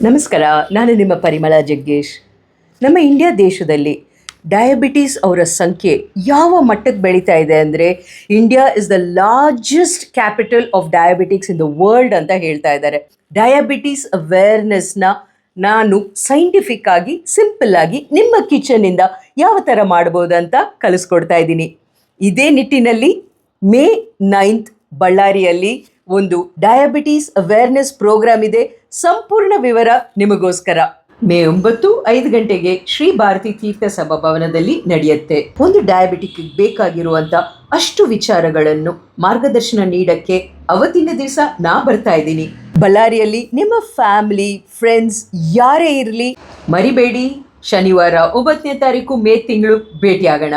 ನಮಸ್ಕಾರ, ನಾನು ನಿಮ್ಮ ಪರಿಮಳ ಜಗ್ಗೇಶ್. ನಮ್ಮ ಇಂಡಿಯಾ ದೇಶದಲ್ಲಿ ಡಯಾಬಿಟೀಸ್ ಅವರ ಸಂಖ್ಯೆ ಯಾವ ಮಟ್ಟಕ್ಕೆ ಬೆಳೀತಾ ಇದೆ ಅಂದರೆ, India is the largest capital of diabetics in the world ಅಂತ ಹೇಳ್ತಾ ಇದ್ದಾರೆ. ಡಯಾಬಿಟೀಸ್ ಅವೇರ್ನೆಸ್ನ ನಾನು ಸೈಂಟಿಫಿಕ್ ಆಗಿ, ಸಿಂಪಲ್ ಆಗಿ ನಿಮ್ಮ ಕಿಚನಿಂದ ಯಾವ ಥರ ಮಾಡ್ಬೋದು ಅಂತ ಕಲಿಸ್ಕೊಡ್ತಾ ಇದ್ದೀನಿ. ಇದೇ ನಿಟ್ಟಿನಲ್ಲಿ ಮೇ 9 ಬಳ್ಳಾರಿಯಲ್ಲಿ ಒಂದು ಡಯಾಬಿಟೀಸ್ ಅವೇರ್ನೆಸ್ ಪ್ರೋಗ್ರಾಮ್ ಇದೆ. ಸಂಪೂರ್ಣ ವಿವರ ನಿಮಗೋಸ್ಕರ. ಮೇ 9 5 ಗಂಟೆಗೆ ಶ್ರೀ ಭಾರತಿ ತೀರ್ಥ ಸಭಾಭವನದಲ್ಲಿ ನಡೆಯುತ್ತೆ. ಒಂದು ಡಯಾಬಿಟಿಕ್ ಬೇಕಾಗಿರುವಂತ ಅಷ್ಟು ವಿಚಾರಗಳನ್ನು ಮಾರ್ಗದರ್ಶನ ನೀಡಕ್ಕೆ ಅವತ್ತಿನ ದಿವಸ ನಾ ಬರ್ತಾ ಇದ್ದೀನಿ. ಬಳ್ಳಾರಿಯಲ್ಲಿ ನಿಮ್ಮ ಫ್ಯಾಮಿಲಿ, ಫ್ರೆಂಡ್ಸ್ ಯಾರೇ ಇರಲಿ ಮರಿಬೇಡಿ. ಶನಿವಾರ 9ನೇ ತಾರೀಕು ಮೇ ತಿಂಗಳು ಭೇಟಿಯಾಗೋಣ.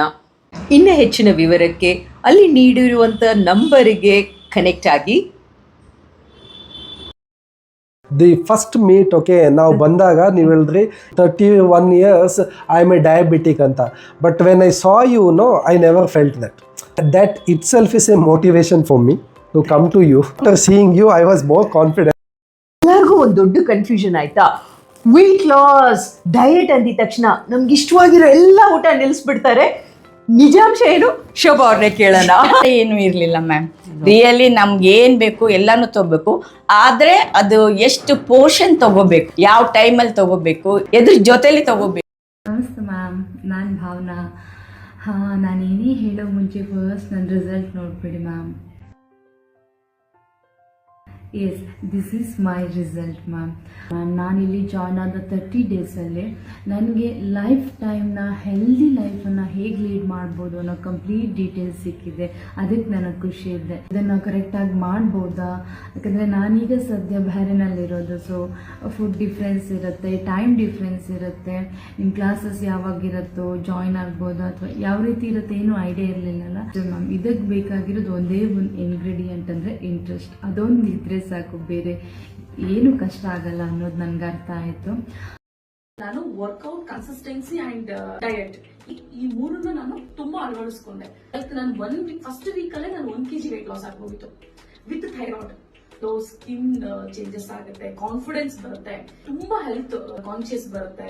ಇನ್ನು ಹೆಚ್ಚಿನ ವಿವರಕ್ಕೆ ಅಲ್ಲಿ ನೀಡಿರುವಂಥ ನಂಬರಿಗೆ ಕನೆಕ್ಟ್ ಆಗಿ. ದಿ ಫಸ್ಟ್ ಮೀಟ್ ಓಕೆ ನಾವು ಬಂದಾಗ ನೀವು ಹೇಳಿದ್ರಿ 31 years I am a diabetic ಅಂತ. But when I saw you know I never felt that itself is a motivation for me to come to you. After seeing you I was more confident. ಎಲ್ಲರಿಗೂ ಒಂದು ದೊಡ್ಡ confusion ಆಯ್ತಾ, weight loss diet ಅಂದಿದ ತಕ್ಷಣ ನಮ್ಗೆ ಇಷ್ಟವಾಗಿರೋ ಎಲ್ಲ ಊಟ ನಿಲ್ಲಿಸ್ಬಿಡ್ತಾರೆ. ನಿಜಾಂಶ ಏನು? ಶೋಭಾ ಅವ್ರನ್ನೇ ಕೇಳೋಣ. ಏನು ಇರಲಿಲ್ಲ ಮ್ಯಾಮ್. ರಿಯಲಿ ನಮ್ಗೆ ಏನು ಬೇಕು ಎಲ್ಲಾನು ತಗೋಬೇಕು, ಆದರೆ ಅದು ಎಷ್ಟು ಪೋರ್ಷನ್ ತಗೋಬೇಕು, ಯಾವ ಟೈಮಲ್ಲಿ ತಗೋಬೇಕು, ಎದ್ರ ಜೊತೆಲಿ ತಗೋಬೇಕು. ನಮಸ್ತೆ ಮ್ಯಾಮ್, ನಾನು ಭಾವನಾ. ನಾನು ಏನೇ ಹೇಳೋ ಮುಂಚೆ ಫಸ್ಟ್ ನನ್ನ ರಿಸಲ್ಟ್ ನೋಡ್ಬಿಡಿ ma'am. Yes, this is my result ma'am. ನಾನಿಲ್ಲಿ ಜಾಯ್ನ್ ಆದ 30 ಡೇಸಲ್ಲಿ ನನಗೆ ಲೈಫ್ ಟೈಮ್ನ ಹೆಲ್ದಿ ಲೈಫನ್ನು ಹೇಗೆ ಲೀಡ್ ಮಾಡ್ಬೋದು ಅನ್ನೋ ಕಂಪ್ಲೀಟ್ ಡೀಟೇಲ್ಸ್ ಸಿಕ್ಕಿದೆ. ಅದಕ್ಕೆ ನನಗೆ ಖುಷಿ ಇದೆ. ಇದನ್ನು ಕರೆಕ್ಟಾಗಿ ಮಾಡ್ಬೋದಾ? ಯಾಕಂದರೆ ನಾನೀಗ ಸದ್ಯ ಬೇರೆನಲ್ಲಿರೋದು. ಸೊ ಫುಡ್ ಡಿಫ್ರೆನ್ಸ್ ಇರುತ್ತೆ, ಟೈಮ್ ಡಿಫ್ರೆನ್ಸ್ ಇರುತ್ತೆ, ನಿಮ್ಮ ಕ್ಲಾಸಸ್ ಯಾವಾಗಿರುತ್ತೋ ಜಾಯ್ನ್ ಆಗ್ಬೋದಾ ಅಥವಾ ಯಾವ ರೀತಿ ಇರುತ್ತೆ ಏನೂ ಐಡಿಯಾ ಇರಲಿಲ್ಲಲ್ಲ. ಸೊ ಮ್ಯಾಮ್, ಇದಕ್ಕೆ ಬೇಕಾಗಿರೋದು ಒಂದೇ ಒಂದು ಇಂಗ್ರೀಡಿಯೆಂಟ್ ಅಂದರೆ ಇಂಟ್ರೆಸ್ಟ್. ಅದೊಂದು ಇದ್ರೆ ಸಾಕು, ಬೇರೆ ಏನು ಕಷ್ಟ ಆಗಲ್ಲ ಅನ್ನೋದು ನನ್ಗೆ ಅರ್ಥ ಆಯ್ತು. ನಾನು ವರ್ಕೌಟ್, ಕನ್ಸಿಸ್ಟೆನ್ಸಿ ಅಂಡ್ ಡಯಟ್ ಈ ಮೂರನ್ನು ನಾನು ತುಂಬಾ ಅಳವಡಿಸ್ಕೊಂಡೆ. ನಾನು ಫಸ್ಟ್ ವೀಕ್ ಅಲ್ಲೇ ನಾನು 1 kg weight ಲಾಸ್ ಆಗೋಗಿತ್ತು ವಿತ್ ಥೈರಾಯ್ಡ್. ಸ್ಕಿನ್ ಚೇಂಜಸ್ ಆಗುತ್ತೆ, ಕಾನ್ಫಿಡೆನ್ಸ್ ಬರುತ್ತೆ, ತುಂಬಾ ಹೆಲ್ತ್ ಕಾನ್ಶಿಯಸ್ ಬರುತ್ತೆ.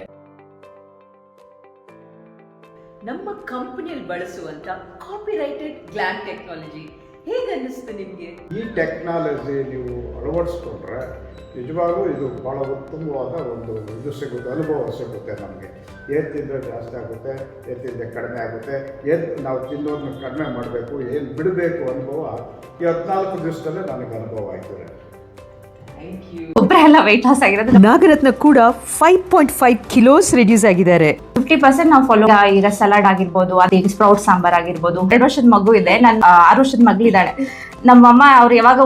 ನಮ್ಮ ಕಂಪನಿಯಲ್ಲಿ ಬಳಸುವಂತ ಕಾಪಿರೈಟೆಡ್ ಗ್ಲಾಮ್ ಟೆಕ್ನಾಲಜಿ ಹೇಗನ್ನಿಸ್ತು ನಿಮಗೆ? ಈ ಟೆಕ್ನಾಲಜಿ ನೀವು ಅಳವಡಿಸ್ಕೊಂಡ್ರೆ ನಿಜವಾಗೂ ಇದು ಭಾಳ ಉತ್ತಮವಾದ ಒಂದು ಇದು ಸಿಗುತ್ತೆ, ಅನುಭವ ಸಿಗುತ್ತೆ ನಮಗೆ. ಏನು ತಿಂದರೆ ಜಾಸ್ತಿ ಆಗುತ್ತೆ, ಏನು ತಿಂದರೆ ಕಡಿಮೆ ಆಗುತ್ತೆ, ಏನು ನಾವು ತಿನ್ನೋದನ್ನ ಕಡಿಮೆ ಮಾಡಬೇಕು, ಏನು ಬಿಡಬೇಕು ಅನುಭವ ಈ 14 ದಿವಸದಲ್ಲೇ ನನಗೆ ಅನುಭವ ಆಯಿತು. ಒಬ್ಬರೇ ಎಲ್ಲ ವೆಯ್ಟ್ ಲಾಸ್ ಆಗಿರೋದು. ನಾಗರತ್ನ ಕೂಡ 5.5 kilos ರಿಡ್ಯೂಸ್ ಆಗಿದ್ದಾರೆ. 50% ನಾವು ಫಾಲೋ ಇರೋ ಸಲಾಡ್ ಆಗಿರ್ಬೋದು, ಅದೇ ಸ್ಪ್ರೌಟ್ ಸಾಂಬಾರ್ ಆಗಿರ್ಬೋದು. 2 ವರ್ಷದ ಮಗು ಇದೆ, ನಾನು 6 ವರ್ಷದ ಮಗಳಿದ್ದಾಳೆ. ನಮ್ಮಮ್ಮ ಅವ್ರು ಯಾವಾಗ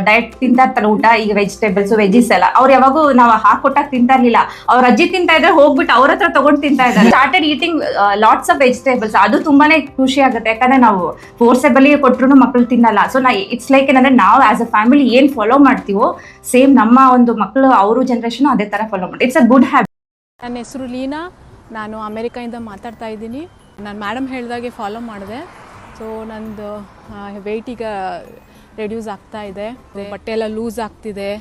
ಡಯಟ್ ತಿಂತಾ ಇರ್ತಾರೆ, ಊಟ ಈಗ ವೆಜಿಟೇಬಲ್ಸ್ ವೆಜಿಸ್ ಎಲ್ಲ ಅವ್ರು ಯಾವಾಗೂ ನಾವು ಹಾಕೊಟ್ಟಾಗ ತಿಂತಾ ಇರ್ಲಿಲ್ಲ. ಅವ್ರ ಅಜ್ಜಿ ತಿಂತಾ ಇದ್ರೆ ಹೋಗ್ಬಿಟ್ಟು ಅವ್ರ ಹತ್ರ ತಗೊಂಡು ತಿಂತಾ ಇದ್ದಾರೆ. Started eating lots of vegetables. ಅದು ತುಂಬಾನೇ ಖುಷಿ ಆಗುತ್ತೆ, ಯಾಕಂದ್ರೆ ನಾವು ಫೋರ್ಸೆಬಲಿ ಕೊಟ್ಟರು ಮಕ್ಕಳು ತಿನ್ನಲ್ಲ. ಸೊ ಇಟ್ಸ್ ಲೈಕ್ ಏನಂದ್ರೆ ನಾವು ಆಸ್ ಅ ಫ್ಯಾಮಿಲಿ ಏನ್ ಫಾಲೋ ಮಾಡ್ತೀವೋ ಸೇಮ್ ನಮ್ಮ ಒಂದು ಮಕ್ಕಳು ಅವರು ಜನರೇಷನ್ ಅದೇ ತರ ಫಾಲೋ ಮಾಡಿ. It's a good habit. ನನ್ನ ಹೆಸರು ಲೀನಾ, ನಾನು ಅಮೆರಿಕಾಯಿಂದ ಮಾತಾಡ್ತಾ ಇದ್ದೀನಿ. ನಾನು ಮೇಡಮ್ ಹೇಳಿದಾಗೆ ಫಾಲೋ ಮಾಡಿದೆ. ಸೊ ನಂದು ವೆಯ್ಟ್ ಈಗ ರೆಡ್ಯೂಸ್ ಆಗ್ತಾ ಇದೆ, ಬಟ್ಟೆ ಎಲ್ಲ ಲೂಸ್ ಆಗ್ತಿದೆ.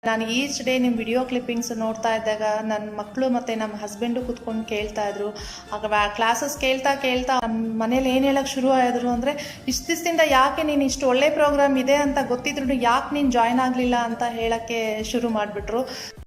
ನಾನು ಈಚ್ ಡೇ ನಿಮ್ಮ ವಿಡಿಯೋ ಕ್ಲಿಪ್ಪಿಂಗ್ಸ್ ನೋಡ್ತಾ ಇದ್ದಾಗ ನನ್ನ ಮಕ್ಕಳು ಮತ್ತು ನಮ್ಮ ಹಸ್ಬೆಂಡು ಕೂತ್ಕೊಂಡು ಕೇಳ್ತಾ ಇದ್ರು. ಆಗ ಕ್ಲಾಸಸ್ ಕೇಳ್ತಾ ನಮ್ಮ ಮನೇಲಿ ಏನು ಹೇಳೋಕ್ಕೆ ಶುರು ಆಯಿದ್ರು ಅಂದರೆ, ಇಷ್ಟು ದಿವಸದಿಂದ ಯಾಕೆ ನೀನು ಇಷ್ಟು ಒಳ್ಳೆ ಪ್ರೋಗ್ರಾಮ್ ಇದೆ ಅಂತ ಗೊತ್ತಿದ್ರು ಯಾಕೆ ನೀನು ಜಾಯ್ನ್ ಆಗಲಿಲ್ಲ ಅಂತ ಹೇಳೋಕ್ಕೆ ಶುರು ಮಾಡಿಬಿಟ್ರು.